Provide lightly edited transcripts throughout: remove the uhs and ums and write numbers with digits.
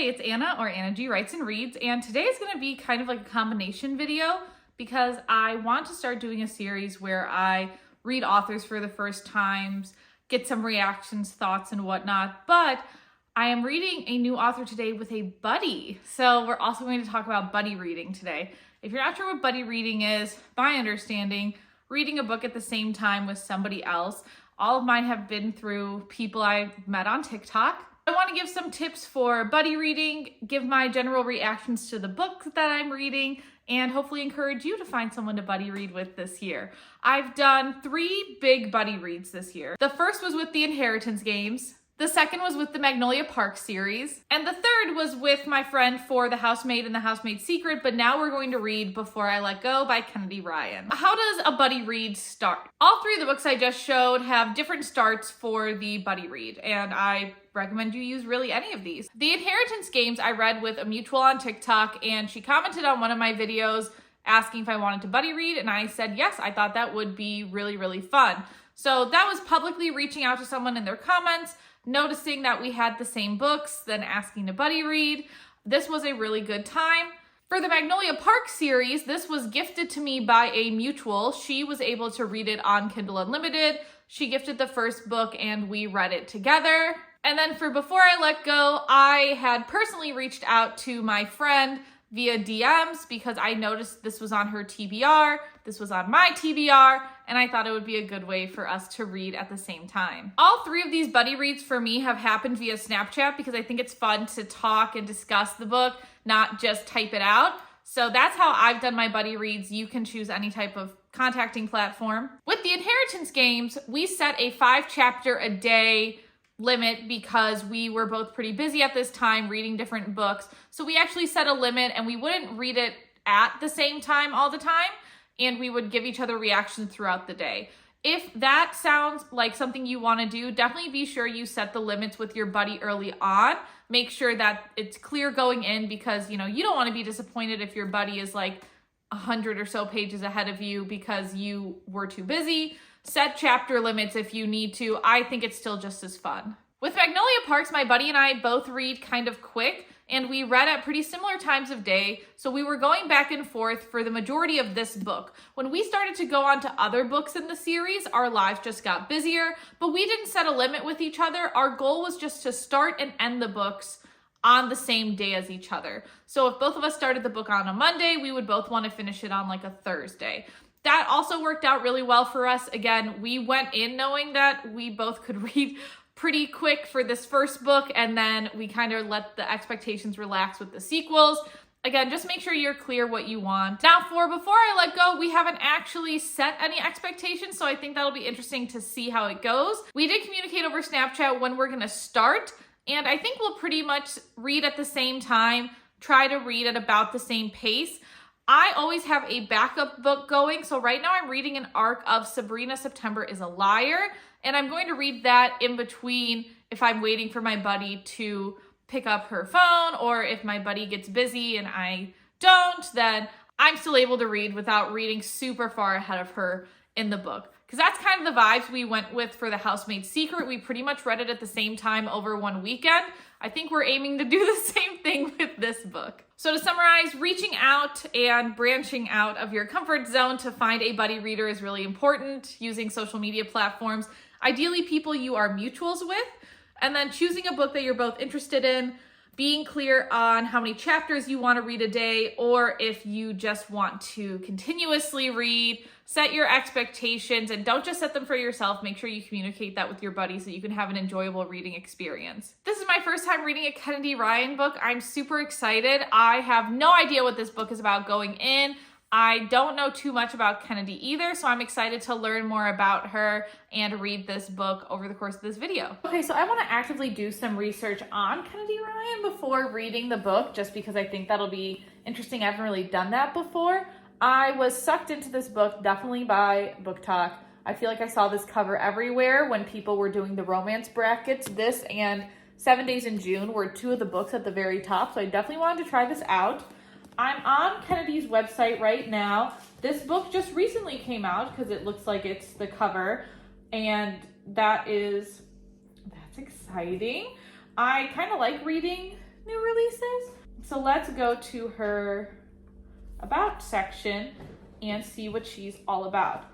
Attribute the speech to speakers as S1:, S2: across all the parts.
S1: Hey, it's Anna, or Anna G Writes and Reads, and today is going to be kind of like a combination video because I want to start doing a series where I read authors for the first times, get some reactions, thoughts, and whatnot, but I am reading a new author today with a buddy, so we're also going to talk about buddy reading today. If you're not sure what buddy reading is, my understanding, reading a book at the same time with somebody else. All of mine have been through people I met on TikTok. I want to give some tips for buddy reading, give my general reactions to the book that I'm reading, and hopefully encourage you to find someone to buddy read with this year. I've done 3 big buddy reads this year. The first was with the Inheritance Games. The second was with the Magnolia Park series. And the third was with my friend for The Housemaid and The Housemaid's Secret, but now we're going to read Before I Let Go by Kennedy Ryan. How does a buddy read start? All 3 of the books I just showed have different starts for the buddy read, and I recommend you use really any of these. The Inheritance Games I read with a mutual on TikTok, and she commented on one of my videos asking if I wanted to buddy read, and I said yes, I thought that would be really, really fun. So that was publicly reaching out to someone in their comments, noticing that we had the same books, then asking to buddy read. This was a really good time. For the Magnolia Park series, this was gifted to me by a mutual. She was able to read it on Kindle Unlimited. She gifted the first book and we read it together. And then for Before I Let Go, I had personally reached out to my friend via DMs because I noticed this was on her TBR, this was on my TBR, and I thought it would be a good way for us to read at the same time. All 3 of these buddy reads for me have happened via Snapchat because I think it's fun to talk and discuss the book, not just type it out. So that's how I've done my buddy reads. You can choose any type of contacting platform. With the Inheritance Games, we set a 5-chapter a day limit because we were both pretty busy at this time reading different books. So we actually set a limit and we wouldn't read it at the same time all the time, and we would give each other reactions throughout the day. If that sounds like something you want to do, definitely be sure you set the limits with your buddy early on. Make sure that it's clear going in because, you don't want to be disappointed if your buddy is like 100 or so pages ahead of you because you were too busy. Set chapter limits if you need to. I think it's still just as fun. With Magnolia Parks, my buddy and I both read kind of quick, and we read at pretty similar times of day, so we were going back and forth for the majority of this book. When we started to go on to other books in the series, our lives just got busier, but we didn't set a limit with each other. Our goal was just to start and end the books on the same day as each other. So if both of us started the book on a Monday, we would both want to finish it on like a Thursday. That also worked out really well for us. Again, we went in knowing that we both could read pretty quick for this first book, and then we kind of let the expectations relax with the sequels. Again, just make sure you're clear what you want. Now for Before I Let Go, we haven't actually set any expectations, so I think that'll be interesting to see how it goes. We did communicate over Snapchat when we're gonna start, and I think we'll pretty much read at the same time, try to read at about the same pace. I always have a backup book going, so right now I'm reading an arc of Sabrina September is a Liar, and I'm going to read that in between if I'm waiting for my buddy to pick up her phone, or if my buddy gets busy and I don't, then I'm still able to read without reading super far ahead of her in the book. Because that's kind of the vibes we went with for The Housemaid's Secret. We pretty much read it at the same time over one weekend. I think we're aiming to do the same thing with this book. So to summarize, reaching out and branching out of your comfort zone to find a buddy reader is really important. Using social media platforms, ideally people you are mutuals with, and then choosing a book that you're both interested in, being clear on how many chapters you want to read a day, or if you just want to continuously read. Set your expectations and don't just set them for yourself. Make sure you communicate that with your buddy so you can have an enjoyable reading experience. This is my first time reading a Kennedy Ryan book. I'm super excited. I have no idea what this book is about going in. I don't know too much about Kennedy either, so I'm excited to learn more about her and read this book over the course of this video. Okay, so I want to actively do some research on Kennedy Ryan before reading the book, just because I think that'll be interesting. I haven't really done that before. I was sucked into this book definitely by Book Talk. I feel like I saw this cover everywhere when people were doing the romance brackets. This and 7 Days in June were 2 of the books at the very top, so I definitely wanted to try this out. I'm on Kennedy's website right now. This book just recently came out because it looks like it's the cover, and that's exciting. I kind of like reading new releases. So let's go to her about section and see what she's all about.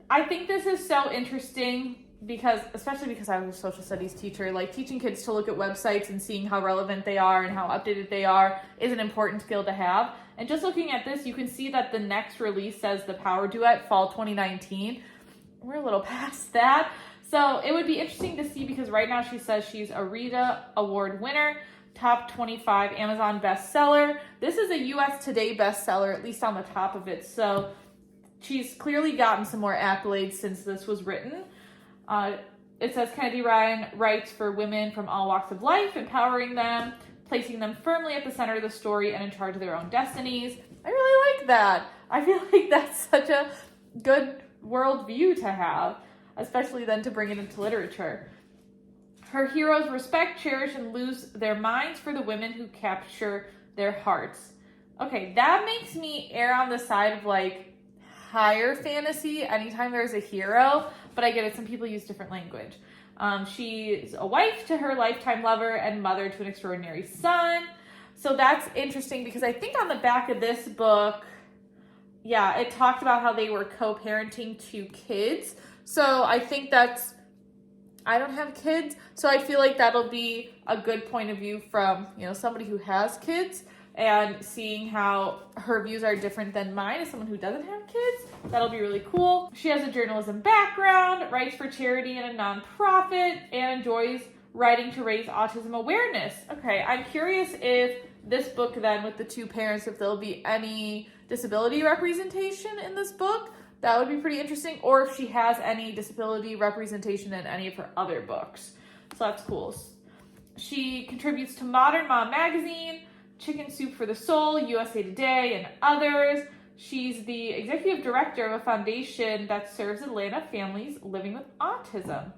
S1: I think this is so interesting because, especially because I was a social studies teacher, like teaching kids to look at websites and seeing how relevant they are and how updated they are is an important skill to have. And just looking at this, you can see that the next release says The Power Duet, Fall 2019. We're a little past that. So it would be interesting to see because right now she says she's a Rita Award winner, top 25 Amazon bestseller. This is a US Today bestseller, at least on the top of it. So she's clearly gotten some more accolades since this was written. It says Kennedy Ryan writes for women from all walks of life, empowering them, placing them firmly at the center of the story and in charge of their own destinies. I really like that. I feel like that's such a good worldview to have, especially then to bring it into literature. Her heroes respect, cherish, and lose their minds for the women who capture their hearts. Okay, that makes me err on the side of like higher fantasy anytime there's a hero, but I get it, some people use different language. She's a wife to her lifetime lover and mother to an extraordinary son. So that's interesting because I think on the back of this book, yeah, it talked about how they were co-parenting 2 kids. So I think that's, I don't have kids, so I feel like that'll be a good point of view from, you know, somebody who has kids and seeing how her views are different than mine as someone who doesn't have kids. That'll be really cool. She has a journalism background, writes for charity and a nonprofit, and enjoys writing to raise autism awareness. Okay, I'm curious if this book then with the 2 parents, if there'll be any disability representation in this book. That would be pretty interesting. Or if she has any disability representation in any of her other books. So that's cool. She contributes to Modern Mom Magazine, Chicken Soup for the Soul, USA Today, and others. She's the executive director of a foundation that serves Atlanta families living with autism.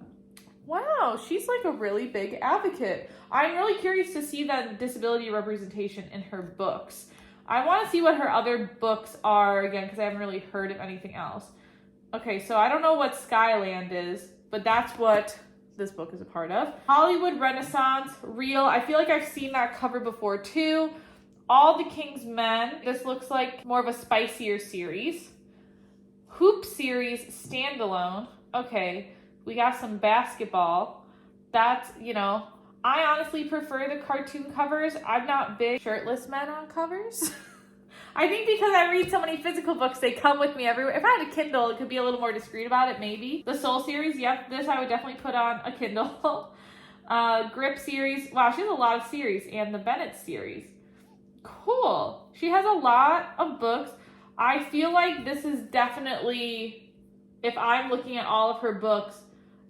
S1: Wow, she's like a really big advocate. I'm really curious to see that disability representation in her books. I want to see what her other books are again because I haven't really heard of anything else. Okay, so I don't know what Skyland is, but that's what this book is a part of. Hollywood Renaissance, Real. I feel like I've seen that cover before too. All the King's Men. This looks like more of a spicier series. Hoop series standalone. Okay, we got some basketball. That's, you know, I honestly prefer the cartoon covers. I'm not big shirtless men on covers. I think because I read so many physical books, they come with me everywhere. If I had a Kindle, it could be a little more discreet about it, maybe. The Soul series, yep, this I would definitely put on a Kindle. Grip series, wow, she has a lot of series, and the Bennett series. Cool. She has a lot of books. I feel like this is definitely, if I'm looking at all of her books,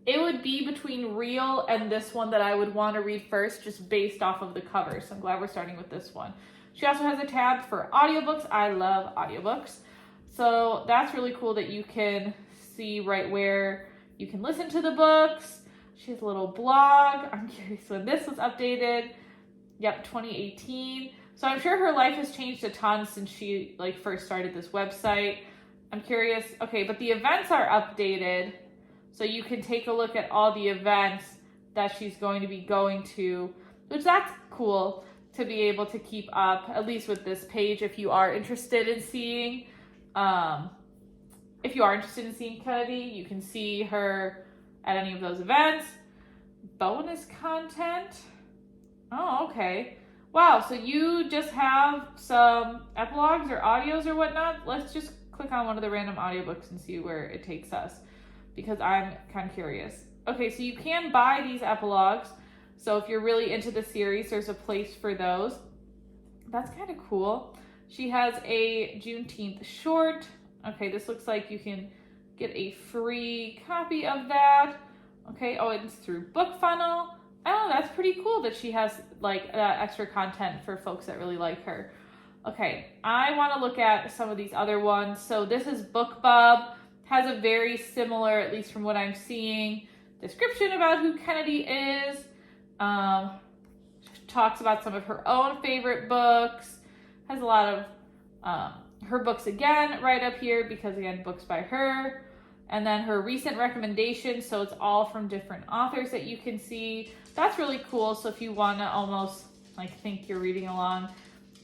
S1: it would be between Real and this one that I would want to read first, just based off of the cover. So I'm glad we're starting with this one. She also has a tab for audiobooks. I love audiobooks. So that's really cool that you can see right where you can listen to the books. She has a little blog. I'm curious when this was updated. Yep, 2018. So I'm sure her life has changed a ton since she first started this website. I'm curious. Okay, but the events are updated. So you can take a look at all the events that she's going to be going to, which that's cool to be able to keep up, at least with this page, if you are interested in seeing, Kennedy, you can see her at any of those events. Bonus content. Oh, okay. Wow, so you just have some epilogues or audios or whatnot. Let's just click on one of the random audiobooks and see where it takes us, because I'm kind of curious. Okay, so you can buy these epilogues. So if you're really into the series, there's a place for those. That's kind of cool. She has a Juneteenth short. Okay, this looks like you can get a free copy of that. Okay, oh, it's through BookFunnel. Oh, that's pretty cool that she has extra content for folks that really like her. Okay, I want to look at some of these other ones. So this is BookBub. Has a very similar, at least from what I'm seeing, description about who Kennedy is. Talks about some of her own favorite books. Has a lot of her books again right up here because, again, books by her. And then her recent recommendations. So it's all from different authors that you can see. That's really cool. So if you want to almost like think you're reading along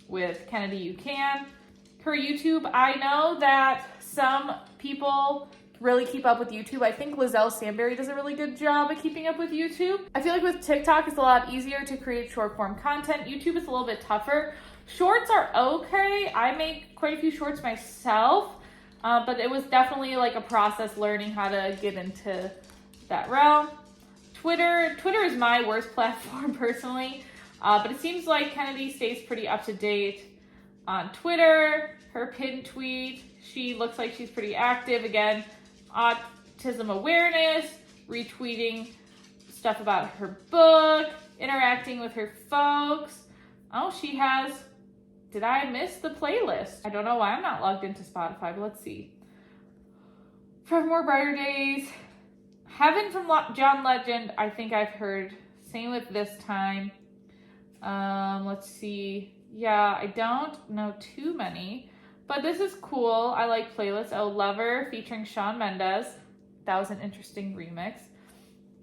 S1: with Kennedy, you can. Her YouTube, I know that some people really keep up with YouTube. I think Lizelle Samberry does a really good job at keeping up with YouTube. I feel like with TikTok, it's a lot easier to create short form content. YouTube is a little bit tougher. Shorts are okay. I make quite a few shorts myself, but it was definitely like a process learning how to get into that realm. Twitter is my worst platform personally, but it seems like Kennedy stays pretty up to date on Twitter. Her pinned tweet, she looks like she's pretty active. Again, autism awareness, retweeting stuff about her book, interacting with her folks. Oh, she has, did I miss the playlist? I don't know why I'm not logged into Spotify, but let's see. For More Brighter Days, Heaven from John Legend, I think I've heard. Same with This Time. Let's see. Yeah, I don't know too many, but this is cool. I like playlists. Oh, Lover featuring Shawn Mendes. That was an interesting remix.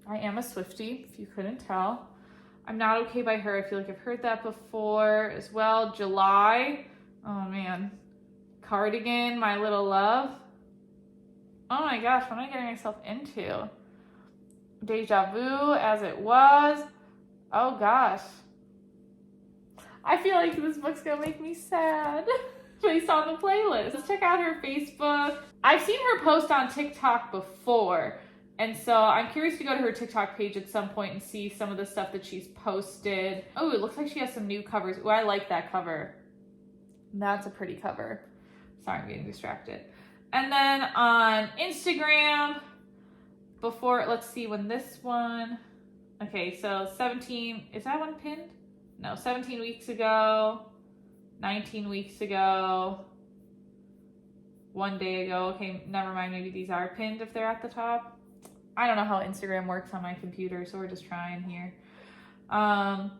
S1: I am a Swiftie, if you couldn't tell. I'm Not Okay by her. I feel like I've heard that before as well. July. Oh man. Cardigan, My Little Love. Oh my gosh, what am I getting myself into? Deja Vu, As It Was. Oh gosh. I feel like this book's gonna make me sad based on the playlist. Let's check out her Facebook. I've seen her post on TikTok before, and so I'm curious to go to her TikTok page at some point and see some of the stuff that she's posted. Oh, it looks like she has some new covers. Oh, I like that cover. That's a pretty cover. Sorry, I'm getting distracted. And then on Instagram, let's see when this one, okay, so 17, is that one pinned? No, 17 weeks ago, 19 weeks ago, 1 day ago. Okay, never mind, maybe these are pinned if they're at the top. I don't know how Instagram works on my computer, so we're just trying here. Yeah,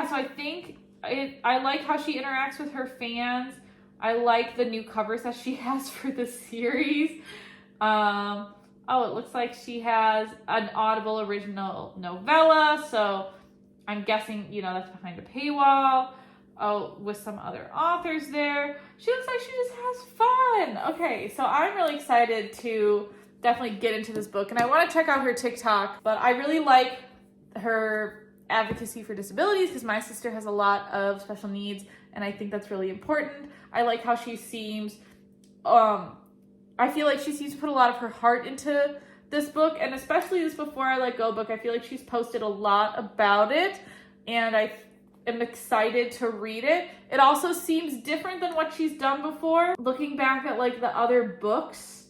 S1: so I think I like how she interacts with her fans. I like the new covers that she has for the series. Oh, it looks like she has an Audible original novella, so I'm guessing, that's behind a paywall. Oh, with some other authors there. She looks like she just has fun. Okay, so I'm really excited to definitely get into this book, and I want to check out her TikTok, but I really like her advocacy for disabilities because my sister has a lot of special needs, and I think that's really important. I like how she seems, I feel like she seems to put a lot of her heart into this book, and especially this Before I Let Go book. I feel like she's posted a lot about it, and I am excited to read it. It also seems different than what she's done before. Looking back at like the other books,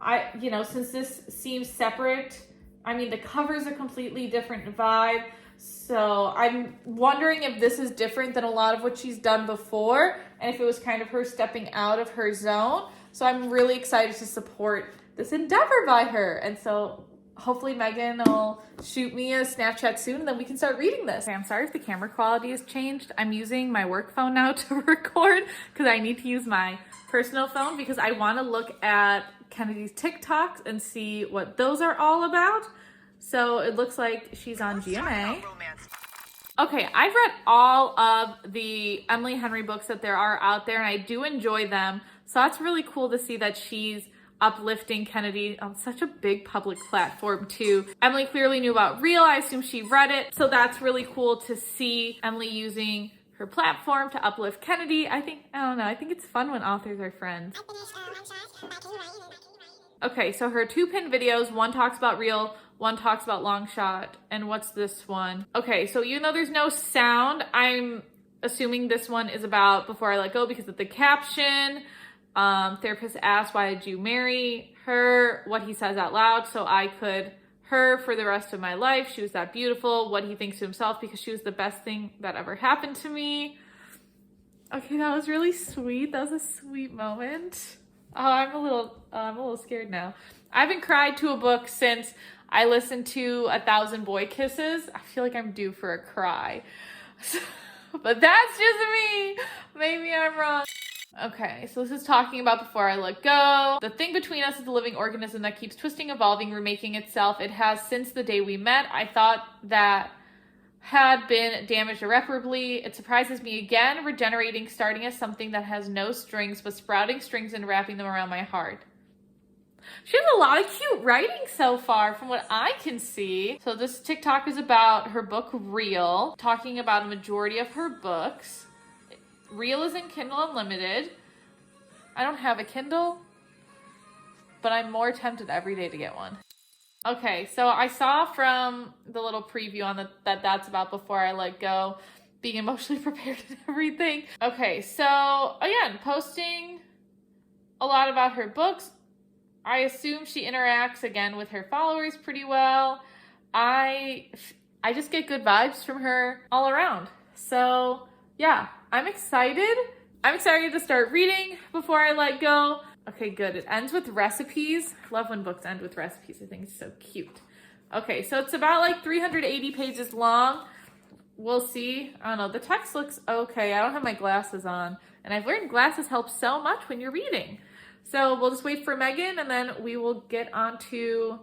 S1: since this seems separate, I mean, the cover's a completely different vibe. So I'm wondering if this is different than a lot of what she's done before, and if it was kind of her stepping out of her zone. So I'm really excited to support this endeavor by her. And so hopefully Megan will shoot me a Snapchat soon, and then we can start reading this. Okay, I'm sorry if the camera quality has changed. I'm using my work phone now to record because I need to use my personal phone because I want to look at Kennedy's TikToks and see what those are all about. So it looks like she's on GMA. Okay, I've read all of the Emily Henry books that there are out there, and I do enjoy them. So that's really cool to see that she's uplifting Kennedy on such a big public platform too. Emily clearly knew about Real. I assume she read it. So that's really cool to see Emily using her platform to uplift Kennedy. I think it's fun when authors are friends. Okay, so her two pinned videos, one talks about Real, one talks about Long Shot, and what's this one? Okay, so even though there's no sound, I'm assuming this one is about Before I Let Go because of the caption. Therapist asked, why did you marry her? What he says out loud, so I could her for the rest of my life. She was that beautiful. What he thinks to himself because she was the best thing that ever happened to me. Okay, that was really sweet. That was a sweet moment. Oh, I'm a little scared now. I haven't cried to a book since I listened to 1,000 Boy Kisses. I feel like I'm due for a cry. But that's just me. Maybe I'm wrong. Okay, so this is talking about Before I Let Go. The thing between us is a living organism that keeps twisting, evolving, remaking itself. It has since the day we met. I thought that had been damaged irreparably. It surprises me again, regenerating, starting as something that has no strings, but sprouting strings and wrapping them around my heart. She has a lot of cute writing so far from what I can see. So this TikTok is about her book Real, talking about a majority of her books. Real is in Kindle Unlimited. I don't have a Kindle, but I'm more tempted every day to get one. Okay, so I saw from the little preview on that's about Before I Let Go, being emotionally prepared and everything. Okay, so again, posting a lot about her books. I assume she interacts again with her followers pretty well. I just get good vibes from her all around. So yeah, I'm excited. I'm excited to start reading Before I Let Go. Okay, good. It ends with recipes. I love when books end with recipes. I think it's so cute. Okay, so it's about like 380 pages long. We'll see. I don't know. The text looks okay. I don't have my glasses on. And I've learned glasses help so much when you're reading. So we'll just wait for Megan and then we will get on to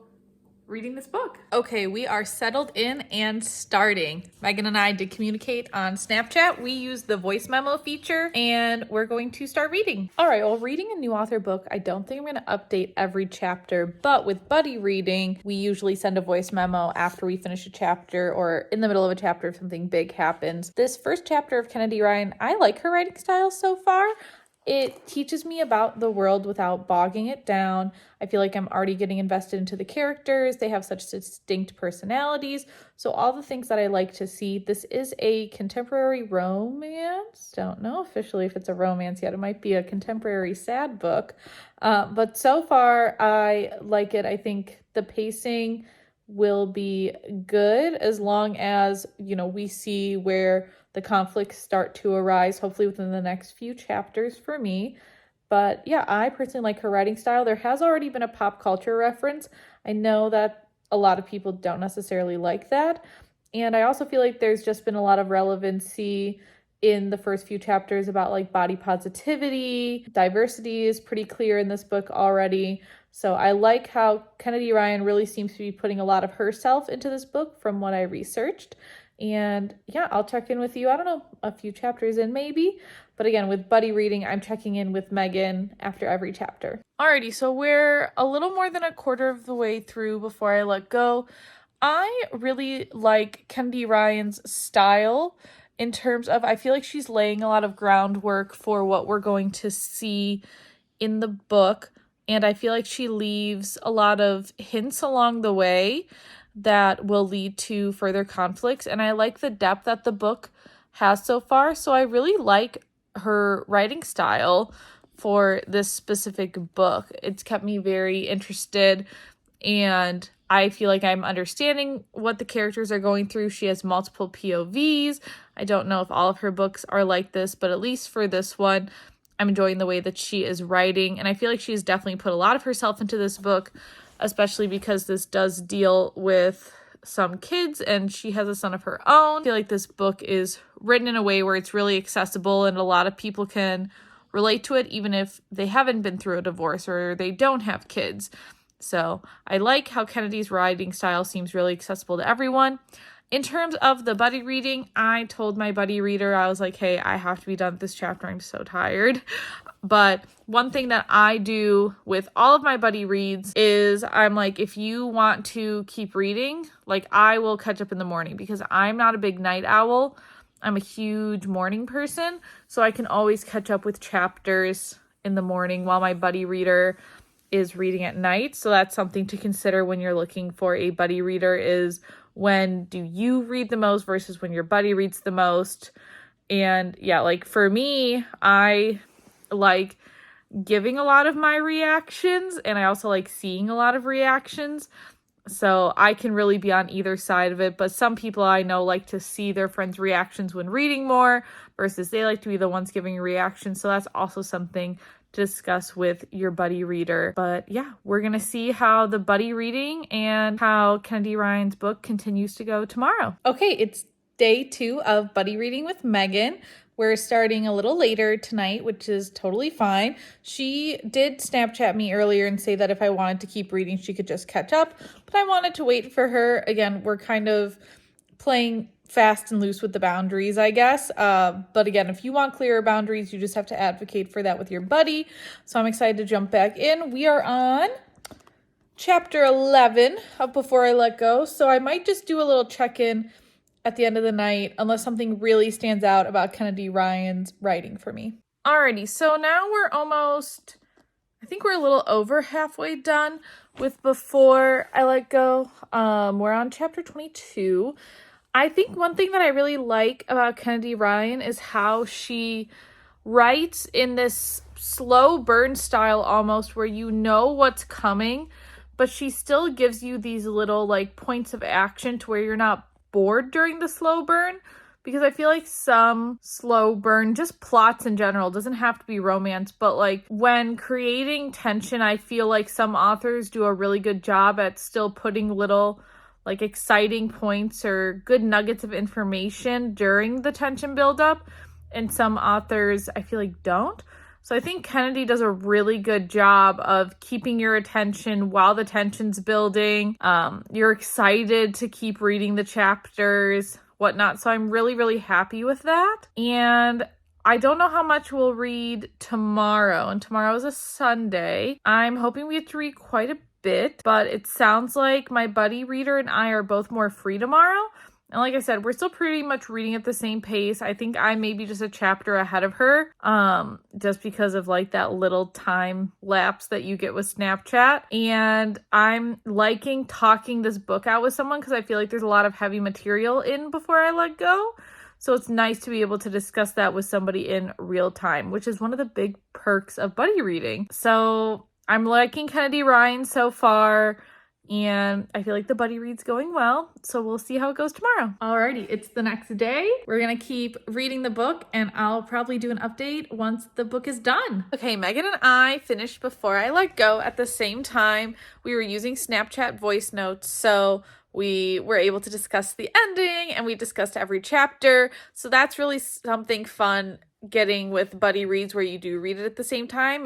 S1: reading this book. Okay, we are settled in and starting. Megan and I did communicate on Snapchat. We use the voice memo feature and we're going to start reading. All right, well, reading a new author book, I don't think I'm going to update every chapter, but with buddy reading, we usually send a voice memo after we finish a chapter or in the middle of a chapter if something big happens. This first chapter of Kennedy Ryan, I like her writing style so far. It teaches me about the world without bogging it down. I feel like I'm already getting invested into the characters. They have such distinct personalities. So all the things that I like to see. This is a contemporary romance. Don't know officially if it's a romance yet. It might be a contemporary sad book. But so far, I like it. I think the pacing will be good as long as, we see where the conflicts start to arise, hopefully within the next few chapters for me. But yeah, I personally like her writing style. There has already been a pop culture reference. I know that a lot of people don't necessarily like that. And I also feel like there's just been a lot of relevancy in the first few chapters about like body positivity. Diversity is pretty clear in this book already. So I like how Kennedy Ryan really seems to be putting a lot of herself into this book from what I researched. And yeah, I'll check in with you, I don't know, a few chapters in maybe. But again, with buddy reading, I'm checking in with Megan after every chapter. Alrighty, so we're a little more than a quarter of the way through Before I Let Go. I really like Kennedy Ryan's style in terms of, I feel like she's laying a lot of groundwork for what we're going to see in the book. And I feel like she leaves a lot of hints along the way that will lead to further conflicts. And I like the depth that the book has so far. So I really like her writing style for this specific book. It's kept me very interested and I feel like I'm understanding what the characters are going through. She has multiple POVs. I don't know if all of her books are like this, but at least for this one, I'm enjoying the way that she is writing. And I feel like she's definitely put a lot of herself into this book, especially because this does deal with some kids and she has a son of her own. I feel like this book is written in a way where it's really accessible and a lot of people can relate to it, even if they haven't been through a divorce or they don't have kids. So I like how Kennedy's writing style seems really accessible to everyone. In terms of the buddy reading, I told my buddy reader, I was like, hey, I have to be done with this chapter. I'm so tired. But one thing that I do with all of my buddy reads is I'm like, if you want to keep reading, like I will catch up in the morning because I'm not a big night owl. I'm a huge morning person. So I can always catch up with chapters in the morning while my buddy reader is reading at night. So that's something to consider when you're looking for a buddy reader is when do you read the most versus when your buddy reads the most. And yeah, like for me, I like giving a lot of my reactions and I also like seeing a lot of reactions. So I can really be on either side of it. But some people I know like to see their friends' reactions when reading more versus they like to be the ones giving reactions. So that's also something to discuss with your buddy reader. But yeah, we're going to see how the buddy reading and how Kennedy Ryan's book continues to go tomorrow. Okay, it's day 2 of buddy reading with Megan. We're starting a little later tonight, which is totally fine. She did Snapchat me earlier and say that if I wanted to keep reading, she could just catch up. But I wanted to wait for her. Again, we're kind of playing fast and loose with the boundaries, I guess. But again, if you want clearer boundaries, you just have to advocate for that with your buddy. So I'm excited to jump back in. We are on chapter 11 of Before I Let Go. So I might just do a little check-in at the end of the night, unless something really stands out about Kennedy Ryan's writing for me. Alrighty, so now we're almost, I think we're a little over halfway done with Before I Let Go. We're on chapter 22. I think one thing that I really like about Kennedy Ryan is how she writes in this slow burn style almost, where you know what's coming, but she still gives you these little like points of action to where you're not bored during the slow burn. Because I feel like some slow burn, just plots in general, doesn't have to be romance, but like when creating tension, I feel like some authors do a really good job at still putting little like exciting points or good nuggets of information during the tension buildup, and some authors I feel like don't. So I think Kennedy does a really good job of keeping your attention while the tension's building. You're excited to keep reading the chapters, whatnot. So I'm really, really happy with that. And I don't know how much we'll read tomorrow. And tomorrow is a Sunday. I'm hoping we get to read quite a bit, but it sounds like my buddy reader and I are both more free tomorrow. And like I said, we're still pretty much reading at the same pace. I think I may be just a chapter ahead of her, just because of like that little time lapse that you get with Snapchat. And I'm liking talking this book out with someone because I feel like there's a lot of heavy material in Before I Let Go. So it's nice to be able to discuss that with somebody in real time, which is one of the big perks of buddy reading. So I'm liking Kennedy Ryan so far. And I feel like the buddy read's going well, so we'll see how it goes tomorrow. Alrighty, it's the next day. We're gonna keep reading the book, and I'll probably do an update once the book is done. Okay, Megan and I finished Before I Let Go at the same time. We were using Snapchat voice notes, so we were able to discuss the ending, and we discussed every chapter. So that's really something fun getting with buddy reads where you do read it at the same time.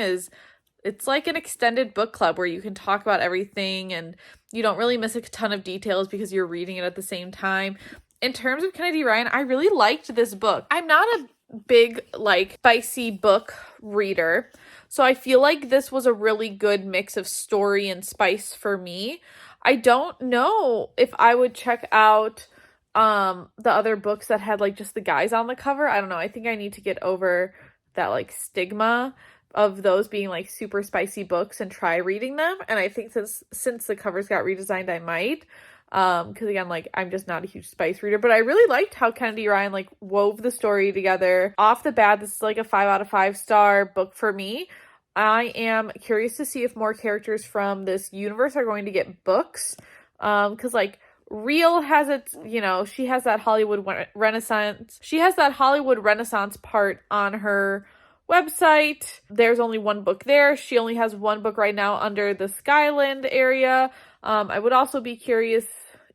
S1: It's like an extended book club where you can talk about everything and you don't really miss a ton of details because you're reading it at the same time. In terms of Kennedy Ryan, I really liked this book. I'm not a big, like, spicy book reader, so I feel like this was a really good mix of story and spice for me. I don't know if I would check out the other books that had, like, just the guys on the cover. I don't know. I think I need to get over that, like, stigma of those being like super spicy books and try reading them. And I think since the covers got redesigned, I might. Because again, like I'm just not a huge spice reader, but I really liked how Kennedy Ryan like wove the story together. Off the bat, this is like a 5 out of 5 star book for me. I am curious to see if more characters from this universe are going to get books. Because like Real has its, you know, she has that Hollywood Renaissance. She has that Hollywood Renaissance part on her website. There's only one book there. She only has one book right now under the Skyland area. I would also be curious,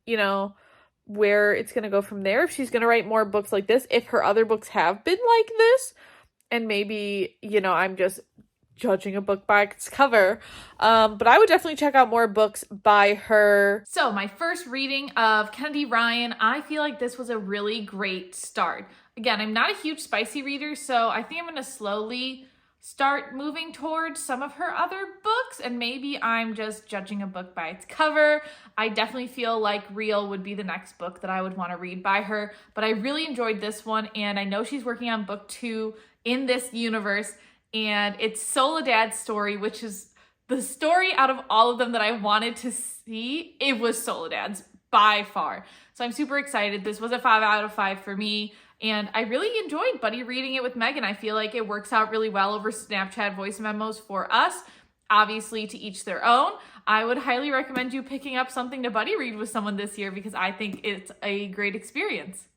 S1: you know, where it's going to go from there. If she's going to write more books like this, if her other books have been like this, and maybe, you know, I'm just judging a book by its cover. But I would definitely check out more books by her. So my first reading of Kennedy Ryan, I feel like this was a really great start. Again, I'm not a huge spicy reader, so I think I'm going to slowly start moving towards some of her other books, and maybe I'm just judging a book by its cover. I definitely feel like Real would be the next book that I would want to read by her, but I really enjoyed this one, and I know she's working on book 2 in this universe, and it's Soledad's story, which is the story out of all of them that I wanted to see. It was Soledad's by far. So I'm super excited. This was a 5 out of 5 for me. And I really enjoyed buddy reading it with Megan. I feel like it works out really well over Snapchat voice memos for us. Obviously, to each their own. I would highly recommend you picking up something to buddy read with someone this year because I think it's a great experience.